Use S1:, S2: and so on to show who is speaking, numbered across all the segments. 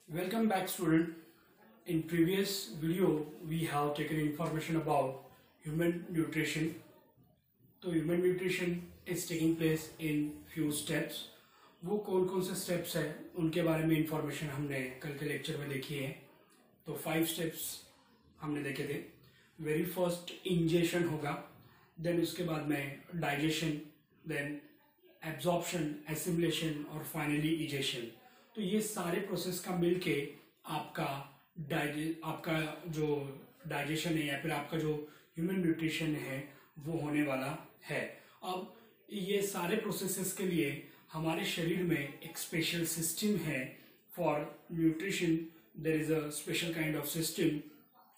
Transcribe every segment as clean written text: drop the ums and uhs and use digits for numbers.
S1: Welcome back, student. In previous video, we have taken information about human nutrition. तो human nutrition is taking place in few steps. वो कौन कौन से steps है उनके बारे में information हमने कल के lecture में देखी है. तो 5 steps हमने देखे थे. Very first ingestion होगा, then उसके बाद में digestion, then absorption, assimilation और finally egestion. तो ये सारे प्रोसेस का मिलके आपका जो डाइजेशन है या फिर आपका जो ह्यूमन न्यूट्रिशन है वो होने वाला है. अब ये सारे प्रोसेसेस के लिए हमारे शरीर में एक स्पेशल सिस्टम है for nutrition. There is a special kind of system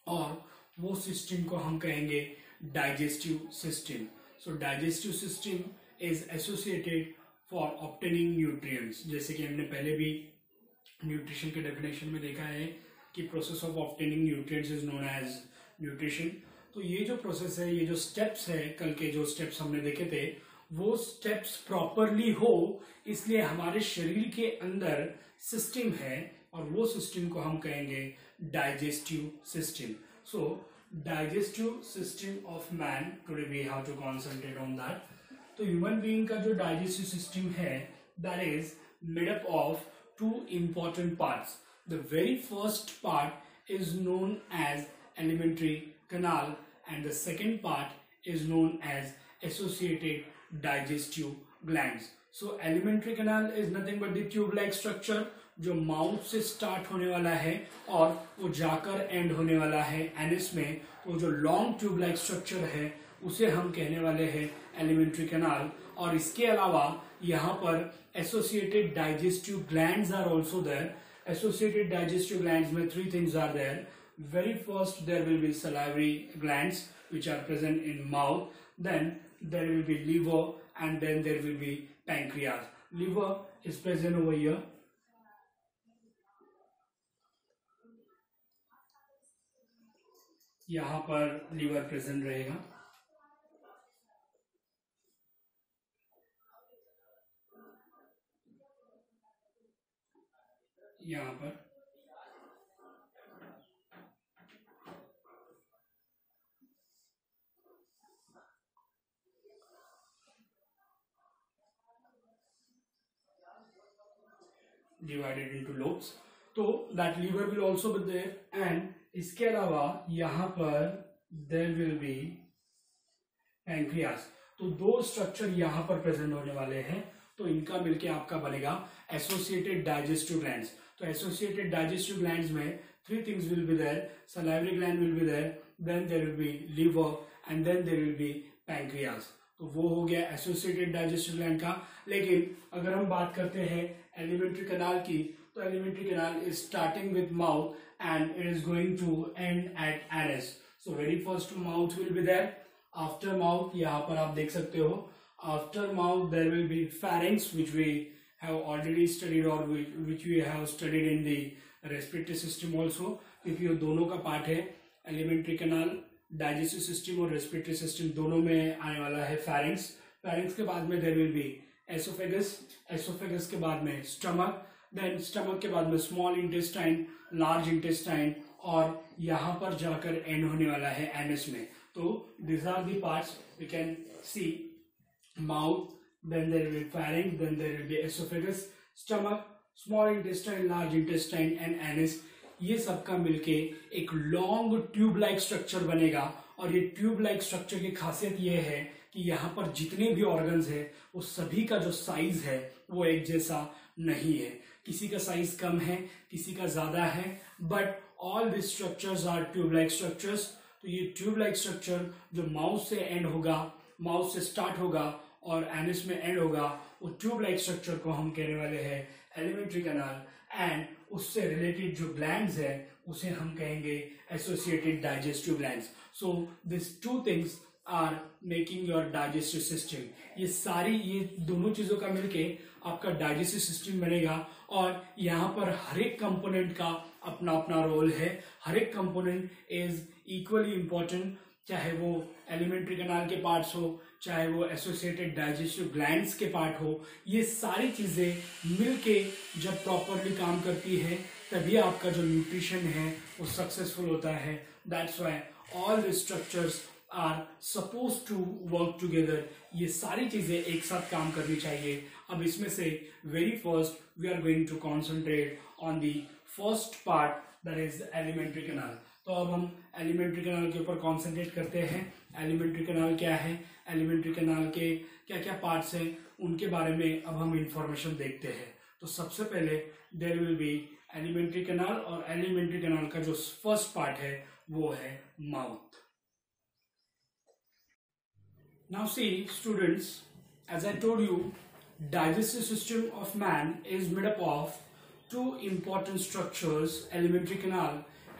S1: और वो सिस्टम को हम कहेंगे digestive system. So digestive system is associated for obtaining nutrients. जैसे कि हमने पहले भी न्यूट्रिशन के डेफिनेशन में देखा है कि process of obtaining nutrients is known as nutrition. तो ये जो प्रोसेस है, ये जो स्टेप्स है, कल के जो स्टेप्स हमने देखे थे वो स्टेप्स प्रॉपरली हो, इसलिए हमारे शरीर के अंदर सिस्टम है और वो सिस्टम को हम कहेंगे digestive system. So digestive system of man, today we have to concentrate on that. तो ह्यूमन बीइंग का जो डाइजेस्टिव सिस्टम है that is made up of two important parts. The very first part is known as alimentary canal and the second part is known as associated digestive glands. So alimentary canal is nothing but the tube like structure जो mouth से start होने वाला है और वो जाकर and होने वाला है एनिस में. तो जो लॉन्ग ट्यूब लाइक स्ट्रक्चर है उसे हम कहने वाले हैं एलिमेंट्री कैनाल. और इसके अलावा यहाँ पर associated digestive glands are also there. Associated digestive glands में 3 things are there. Very first there will be salivary glands which are present in mouth. Then there will be liver and then there will be pancreas. Liver is present over here. यहाँ पर liver present रहेगा. यहाँ पर divided into lobes. तो that liver will also be there and इसके अलावा यहाँ पर there will be pancreas. तो 2 स्ट्रक्चर यहाँ पर प्रेजेंट होने वाले हैं. तो इनका मिलके आपका बनेगा एसोसिएटेड डाइजेस्टिव ग्लैंड्स. तो एसोसिएटेड डाइजेस्टिव ग्लैंड्स में 3 things will be there. salivary gland will be there, then there will be liver and then there will be pancreas. तो वो हो गया एसोसिएटेड डाइजेस्टिव ग्लैंड का. लेकिन अगर हम बात करते हैं एलिमेंट्री कैनाल की, तो alimentary canal is starting with mouth and it is going to end at anus. So very first mouth will be there. After mouth यहाँ पर आप देख सकते हो, after mouth there will be pharynx which we have already studied or which we have studied in the respiratory system also, क्योंकि ये दोनों का पार्ट है. एलिमेंट्री कैनाल डाइजेस्टिव सिस्टम और रेस्पिरेटरी सिस्टम दोनों में आने वाला है pharynx. pharynx के बाद में there will be esophagus. esophagus के बाद में stomach, देन स्टमक के बाद में स्मॉल इंटेस्टाइन, लार्ज इंटेस्टाइन और यहाँ पर जाकर एंड होने वाला है एनस में. तो this are the parts we can see. Mouth, then there will be pharynx, then there will be oesophagus, stomach, small intestine, large intestine and anus. ये सबका मिलके एक लॉन्ग ट्यूब लाइक स्ट्रक्चर बनेगा. और ये ट्यूब लाइक स्ट्रक्चर की खासियत ये है कि यहाँ पर जितने भी ऑर्गन्स है वो सभी का जो साइज है वो एक जैसा नहीं है. किसी का साइज कम है, किसी का ज्यादा है, but all this structures are tube like structures. तो ये ट्यूब लाइक स्ट्रक्चर जो माउथ से एंड होगा, माउथ से स्टार्ट होगा और एनिस में एंड होगा, वो ट्यूब लाइक स्ट्रक्चर को हम कहने वाले हैं एलिमेंट्री कैनाल. एंड उससे रिलेटेड जो ग्लैंड्स है उसे हम कहेंगे associated digestive glands. So this 2 things are making your digestive system. ये दोनों चीजों का मिलके आपका डाइजेस्टिव सिस्टम बनेगा. और यहाँ पर हर एक कंपोनेंट का अपना अपना रोल है. हर एक कंपोनेंट इज इक्वली इंपॉर्टेंट. चाहे वो एलिमेंट्री कैनाल के पार्ट्स हो, चाहे वो एसोसिएटेड डाइजेस्टिव ग्लैंड्स के पार्ट हो, ये सारी चीजें मिलके जब प्रॉपरली काम करती है तभी आपका जो न्यूट्रिशन है वो सक्सेसफुल होता है। That's why all the structures are suppose to work together. ये सारी चीजें एक साथ काम करनी चाहिए। अब इसमें से very first we are going to concentrate on the first part, that is alimentary canal. तो अब हम एलिमेंट्री कैनाल के ऊपर कॉन्सेंट्रेट करते हैं। एलिमेंट्री कैनाल क्या है, एलिमेंट्री कैनाल के क्या क्या पार्ट्स हैं, उनके बारे में अब हम इंफॉर्मेशन देखते हैं। तो सबसे पहले there will be alimentary canal, और एलिमेंट्री कैनाल का जो फर्स्ट पार्ट है वो है mouth. Now see students, as I told you, digestive system of man is made up of two important structures, alimentary canal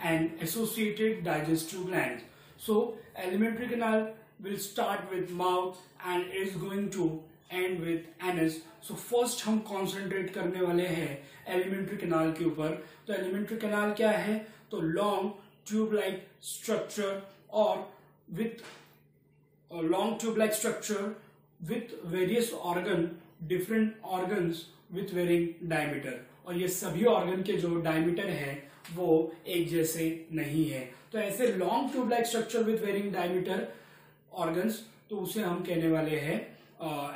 S1: and associated digestive glands. So alimentary canal will start with mouth and is going to end with anus. So first हम concentrate करने वाले हैं alimentary canal के ऊपर। तो alimentary canal क्या है, तो long tube like structure और with a long tube like structure with various different organs with varying diameter, और ये सभी ऑर्गन के जो डायमीटर है वो एक जैसे नहीं है। तो ऐसे long tube like structure with varying diameter organs, तो उसे हम कहने वाले हैं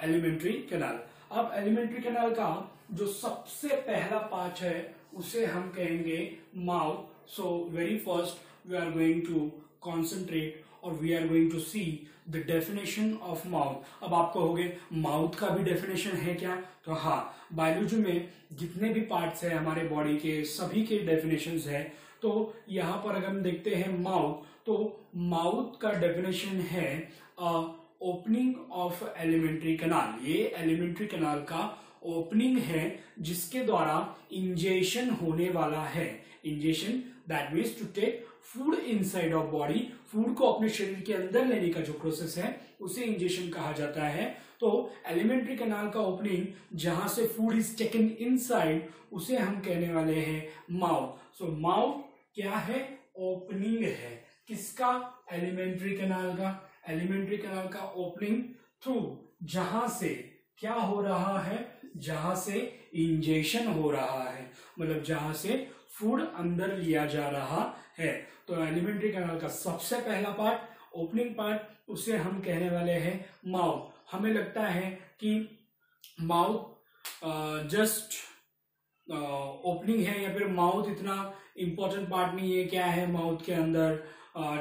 S1: एलिमेंट्री कैनाल। अब एलिमेंट्री कैनाल का जो सबसे पहला पार्ट है उसे हम कहेंगे mouth. So very first we are going to concentrate और we are going to see the definition of mouth. अब आप कहोगे माउथ का भी डेफिनेशन है क्या, तो हाँ, बायोलॉजी में जितने भी पार्ट्स है हमारे बॉडी के सभी के डेफिनेशंस है। तो यहाँ पर अगर हम देखते हैं माउथ, तो माउथ का डेफिनेशन है ओपनिंग ऑफ एलिमेंट्री कैनाल। ये एलिमेंट्री कैनाल का ओपनिंग है जिसके द्वारा इंजेशन होने वाला है। Ingestion that means to take food inside of body, food को अपने शरीर के अंदर लेने का जो प्रोसेस है उसे इंजेशन कहा जाता है। तो एलिमेंट्री कैनाल का ओपनिंग जहां से फूड इज टेकन इनसाइड उसे हम कहने वाले हैं माउथ। सो माउथ क्या है, ओपनिंग है। किसका, एलिमेंट्री कैनाल का। एलिमेंट्री कैनाल का ओपनिंग थ्रू जहां से क्या हो रहा है, जहां से इंजेशन हो रहा है, मतलब जहां से फूड अंदर लिया जा रहा है। तो एलिमेंट्री कैनाल का सबसे पहला पार्ट, ओपनिंग पार्ट, उसे हम कहने वाले हैं माउथ। हमें लगता है कि माउथ जस्ट ओपनिंग है या फिर माउथ इतना इंपॉर्टेंट पार्ट नहीं है। क्या है माउथ के अंदर,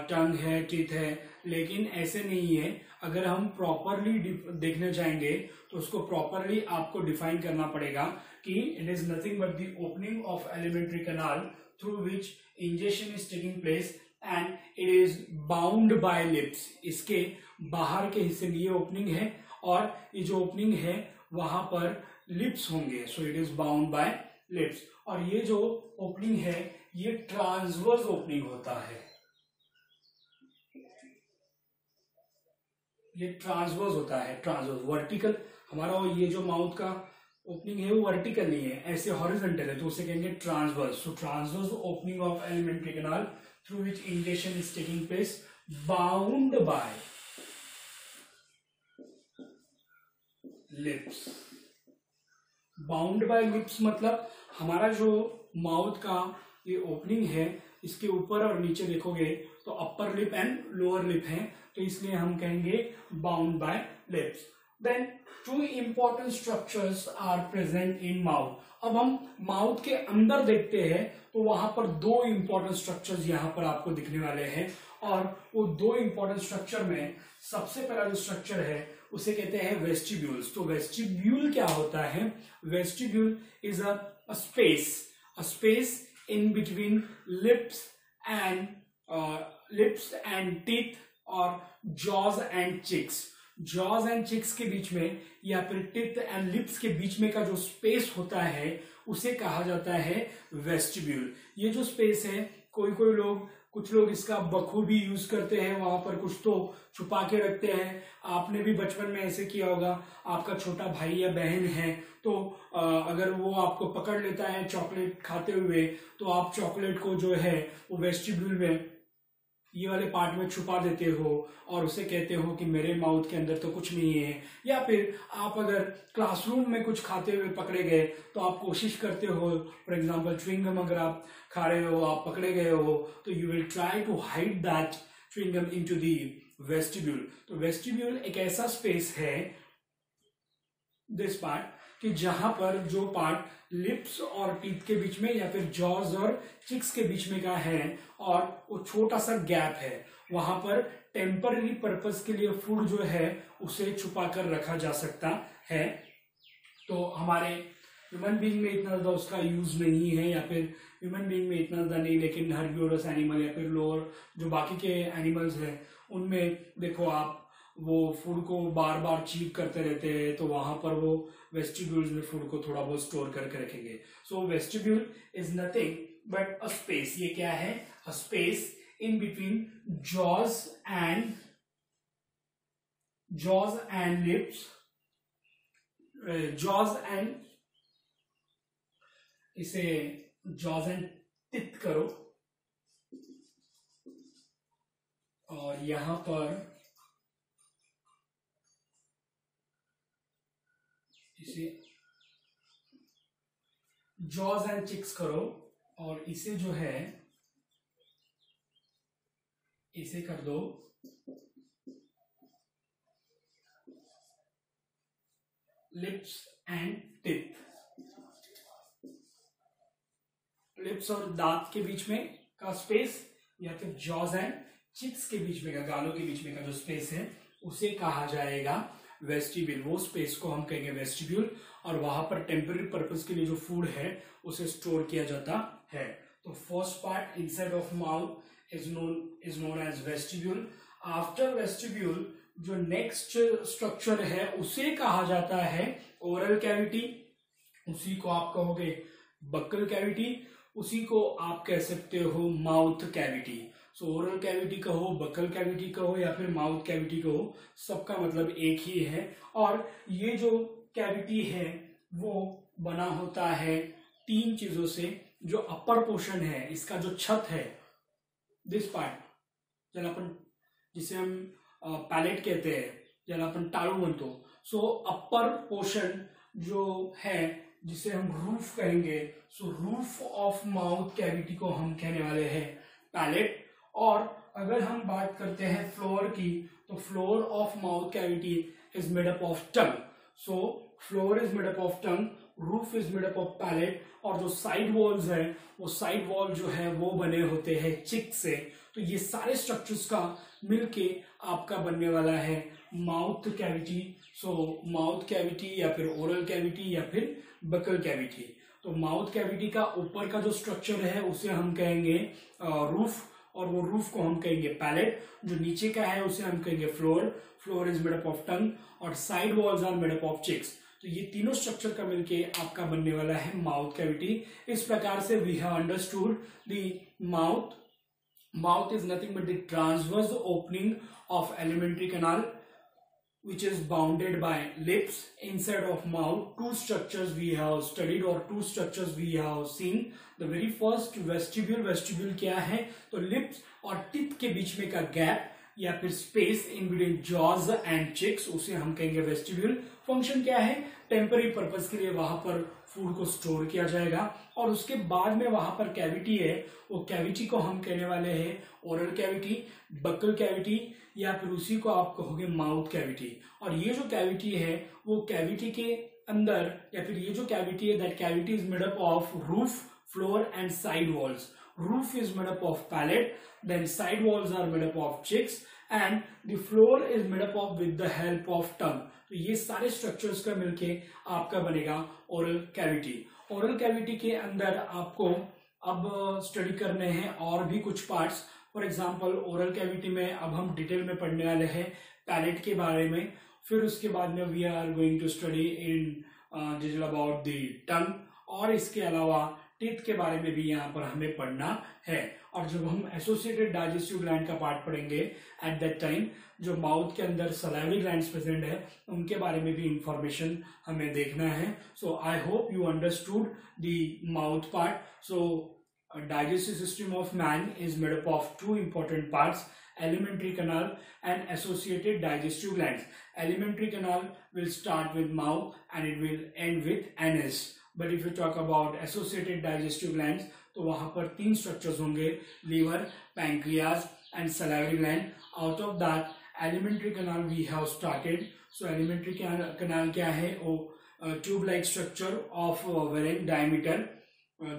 S1: टंग है, टीथ है, लेकिन ऐसे नहीं है। अगर हम प्रॉपरली देखने जाएंगे तो उसको प्रॉपरली आपको डिफाइन करना पड़ेगा कि it is nothing but the opening of alimentary canal through which ingestion is taking place and it is bound by lips. इसके बाहर के हिस्से में ये ओपनिंग है और ये जो ओपनिंग है वहां पर लिप्स होंगे। So it is bound by lips. और ये जो ओपनिंग है ये ट्रांसवर्स ओपनिंग होता है। ये ट्रांसवर्स होता है, ट्रांसवर्स। वर्टिकल हमारा ये जो माउथ का ओपनिंग है वो वर्टिकल नहीं है, ऐसे हॉरिजॉन्टल है, तो उसे कहेंगे transverse. So transverse opening of alimentary canal through which ingestion is taking place bound by lips. Bound by lips मतलब हमारा जो माउथ का ये ओपनिंग है इसके ऊपर और नीचे देखोगे तो upper lip and lower lip है, तो इसलिए हम कहेंगे bound by lips. Then two important structures are present in mouth. अब हम माउथ के अंदर देखते हैं तो वहां पर दो इंपॉर्टेंट स्ट्रक्चर्स यहां पर आपको दिखने वाले हैं, और वो दो इंपॉर्टेंट स्ट्रक्चर में सबसे पहला जो स्ट्रक्चर है उसे कहते हैं वेस्टिब्यूल्स। तो वेस्टिब्यूल क्या होता है, vestibule is a space in between lips and teeth और jaws and cheeks. Jaws and cheeks के बीच में या फिर टीथ एंड लिप्स के बीच में का जो स्पेस होता है उसे कहा जाता है वेस्टिब्यूल। ये जो स्पेस है कुछ लोग इसका बखूबी यूज करते हैं, वहां पर कुछ तो छुपा के रखते हैं। आपने भी बचपन में ऐसे किया होगा, आपका छोटा भाई या बहन है तो अगर वो आपको पकड़ लेता है चॉकलेट खाते हुए तो आप चॉकलेट को जो है वो वेस्टिब्यूल में ये वाले पार्ट में छुपा देते हो और उसे कहते हो कि मेरे माउथ के अंदर तो कुछ नहीं है। या फिर आप अगर क्लासरूम में कुछ खाते हुए पकड़े गए तो आप कोशिश करते हो, फॉर एग्जाम्पल च्युइंगम अगर आप खा रहे हो, आप पकड़े गए हो, तो you will try to hide that chewing gum into the vestibule. तो वेस्टिब्यूल एक ऐसा स्पेस है, दिस पार्ट, कि जहां पर जो पार्ट लिप्स और टीथ के बीच में या फिर जॉज और चिक्स के बीच में का है और वो छोटा सा गैप है, वहां पर टेम्पररी पर्पस के लिए फूड जो है उसे छुपा कर रखा जा सकता है। तो हमारे ह्यूमन बीइंग में इतना ज्यादा उसका यूज नहीं है, या फिर ह्यूमन बीइंग में इतना ज्यादा नहीं, लेकिन हर्बिवोरस एनिमल या फिर लोअर जो बाकी के एनिमल्स हैं उनमें देखो आप वो फूड को बार बार चीप करते रहते हैं, तो वहां पर वो वेस्टिब्यूल्स में फूड को थोड़ा बहुत स्टोर करके रखेंगे। So vestibule is nothing but a space. ये क्या है? A space in between jaws and lips, jaws and, इसे jaws and teeth करो, और यहां पर इसे jaws and cheeks करो, और इसे जो है इसे कर दो लिप्स एंड टिथ। लिप्स और दांत के बीच में का स्पेस या फिर जॉज एंड चिक्स के बीच में का, गालों के बीच में का जो स्पेस है उसे कहा जाएगा वेस्टिब्यूल। वो स्पेस को हम कहेंगे वेस्टिब्यूल, और वहां पर टेम्पररी पर्पस के लिए जो फूड है उसे स्टोर किया जाता है। तो first part inside of mouth is known as vestibule. After vestibule जो नेक्स्ट स्ट्रक्चर है उसे कहा जाता है ओरल कैविटी, उसी को आप कहोगे बक्कल कैविटी, उसी को आप कह सकते हो माउथ कैविटी। सो ओरल कैविटी कहो, बक्कल कैविटी कहो या फिर माउथ कैविटी कहो, सबका मतलब एक ही है। और ये जो कैविटी है वो बना होता है तीन चीजों से। जो अपर पोर्शन है, इसका जो छत है, दिस पार्ट जलापन, जिसे हम पैलेट कहते हैं, जलापन टाळू म्हणतो। सो अपर पोर्शन जो है जिसे हम रूफ कहेंगे, सो रूफ ऑफ माउथ कैविटी को हम कहने वाले हैं पैलेट। और अगर हम बात करते हैं फ्लोर की, तो floor of mouth cavity is made up of tongue. So floor is made up of tongue, roof is made up of palate, और जो साइड वॉल्स है वो साइड वॉल जो है वो बने होते हैं चिक से। तो ये सारे स्ट्रक्चर्स का मिलके आपका बनने वाला है माउथ कैविटी। सो माउथ कैविटी या फिर ओरल कैविटी या फिर बकल कैविटी। तो माउथ कैविटी का ऊपर का जो स्ट्रक्चर है उसे हम कहेंगे रूफ, और वो रूफ को हम कहेंगे पैलेट। जो नीचे का है उसे हम कहेंगे floor. Floor is made up of tongue और side walls are made up of cheeks. तो ये तीनों स्ट्रक्चर का मिलके आपका बनने वाला है माउथ कैविटी। इस प्रकार से we have understood the mouth. Mouth is nothing but the transverse opening of alimentary canal, which is bounded by lips. Inside of mouth, two structures we have studied or two structures we have seen. The very first vestibule. Vestibule क्या है? तो lips और teeth के बीच में का gap या फिर space in between jaws and cheeks, उसे हम कहेंगे वेस्टिब्यूल। फंक्शन क्या है? टेम्पररी पर्पस के लिए वहां पर फूड को स्टोर किया जाएगा, और उसके बाद में वहां पर कैविटी है, वो कैविटी को हम कहने वाले हैं ओरल कैविटी, बक्कल कैविटी, या फिर उसी को आप कहोगे माउथ कैविटी। और ये जो कैविटी है वो कैविटी के अंदर, या फिर ये जो कैविटी है, that cavity is made up of roof, floor and side walls. Roof is made up of palate, then side walls are made up of cheeks, and the floor is made up of with the help of tongue. तो ये सारे structures का मिलके आपका बनेगा oral cavity. Oral cavity के अंदर आपको अब स्टडी करने हैं और भी कुछ parts. For example oral cavity में अब हम डिटेल में पढ़ने वाले हैं पैलेट के बारे में, फिर उसके बाद में we are going to study in detail about the tongue, और इसके अलावा टीथ के बारे में भी यहाँ पर हमें पढ़ना है। और जब हम एसोसिएटेड डाइजेस्टिव ग्लैंड का पार्ट पढ़ेंगे एट दैट टाइम, जो माउथ के अंदर सलाइवरी ग्लैंड्स प्रेजेंट है उनके बारे में भी इंफॉर्मेशन हमें देखना है। So I hope you understood the mouth part. So digestive system of man is made up of two important parts, alimentary canal and associated digestive glands. Alimentary canal will start with mouth and it will end with anus. But if you talk about associated digestive glands, तो वहां पर तीन structures होंगे, liver, pancreas and salivary gland. Out of that alimentary canal we have started. So alimentary canal क्या है? वो tube like structure of varying diameter,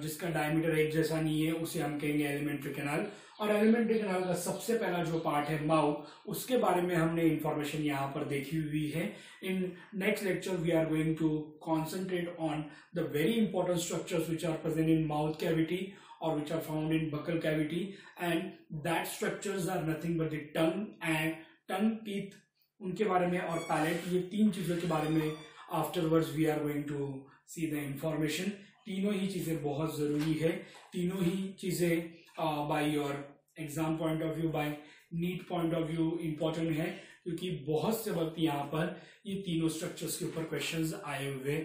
S1: जिसका diameter एक जैसा नहीं है, उसे हम कहेंगे एलिमेंट्री कैनाल. और एलिमेंट्री कैनाल का सबसे पहला जो पार्ट है माउथ, उसके बारे में हमने इंफॉर्मेशन यहाँ पर देखी हुई है. In next lecture we are going to concentrate on the very important structures which are present in mouth cavity or which are found in buccal cavity, and that structures are nothing but the tongue, teeth, उनके बारे में, और palette, ये तीन चीजों के बारे में afterwards we are going to see the information. तीनों ही चीजें बहुत जरूरी है. तीनों ही चीजें by your exam point of view, by NEET point of view important है, क्योंकि बहुत से वक्त यहाँ पर ये तीनों स्ट्रक्चर्स के ऊपर क्वेश्चंस आए हुए